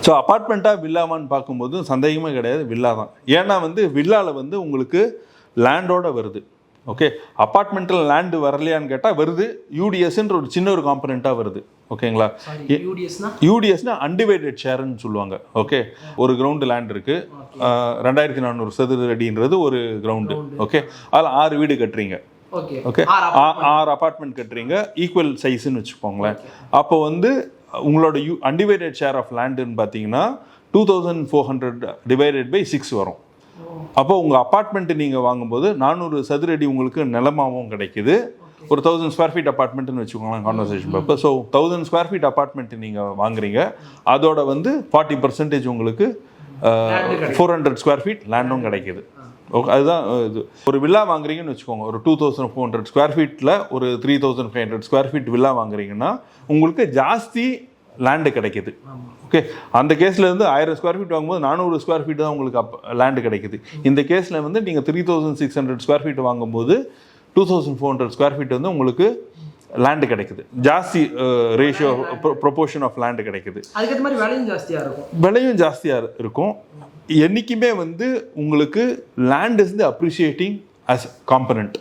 So அப்பார்ட்மெண்ட்டாக வில்லாமான்னு பார்க்கும்போது சந்தேகமே கிடையாது, வில்லா தான். ஏன்னா வந்து வில்லாவில் வந்து உங்களுக்கு லேண்டோட வருது. ஓகே, அப்பார்ட்மெண்ட்டில் லேண்டு வரலையான்னு கேட்டால் வருது. யூடிஎஸ்ன்ற ஒரு சின்ன ஒரு காம்பனண்ட்டாக வருது. ஓகேங்களா, யூடிஎஸ்னா அன்டிவைடட் ஷேர்னு சொல்லுவாங்க. ஓகே, ஒரு கிரவுண்டு லேண்ட் இருக்குது, 2400 சதுர அடின்றது ஒரு கிரவுண்டு. ஓகே, அதில் 6 வீடு கட்டுறீங்க. ஓகே, 6 அப்பார்ட்மெண்ட் கட்டுறீங்க, ஈக்குவல் சைஸ்ன்னு வச்சுக்கோங்களேன். அப்போ வந்து உங்களோட அன்டிவைடட் ஷேர் ஆஃப் லேண்டுன்னு பார்த்தீங்கன்னா 2400 டிவைடட் பை 6 வரும். அப்போ உங்கள் அப்பார்ட்மெண்ட்டு நீங்கள் வாங்கும்போது 400 சதுர அடி உங்களுக்கு நிலமாகவும் கிடைக்குது. ஒரு 1000 ஸ்கொயர் ஃபீட் அப்பார்ட்மெண்ட்டுன்னு வச்சுக்கோங்களேன் conversation purpose. So 1000 square feet apartment நீங்கள் வாங்குறீங்க, அதோட வந்து 40% உங்களுக்கு 400 ஸ்கொயர் ஃபீட் லேண்டும் கிடைக்குது. ஓகே, அதுதான் இது. ஒரு வில்லா வாங்குறீங்கன்னு வச்சுக்கோங்க, ஒரு 2400 ஸ்கொயர் ஃபீட்டில் ஒரு 3500 ஸ்கொயர் ஃபீட் வில்லா வாங்குறீங்கன்னா உங்களுக்கு ஜாஸ்தி லேண்டு கிடைக்குது. ஓகே, அந்த கேஸில் வந்து 1000 ஸ்கொயர் ஃபீட் வாங்கும்போது 400 ஸ்கொயர் ஃபீட் தான் உங்களுக்கு லேண்டு கிடைக்குது. இந்த கேஸில் வந்து நீங்கள் 3600 ஸ்கொயர் ஃபீட் வாங்கும்போது 2400 ஸ்கொயர் ஃபீட் வந்து உங்களுக்கு லேண்டு கிடைக்குது. ஜாஸ்தி ரேஷியோ ப்ரொபோர்ஷன் ஆஃப் லேண்டு கிடைக்குது. அதுக்கேற்ற மாதிரி விலையும் ஜாஸ்தியாக இருக்கும். என்றைக்குமே வந்து உங்களுக்கு land is the appreciating as component.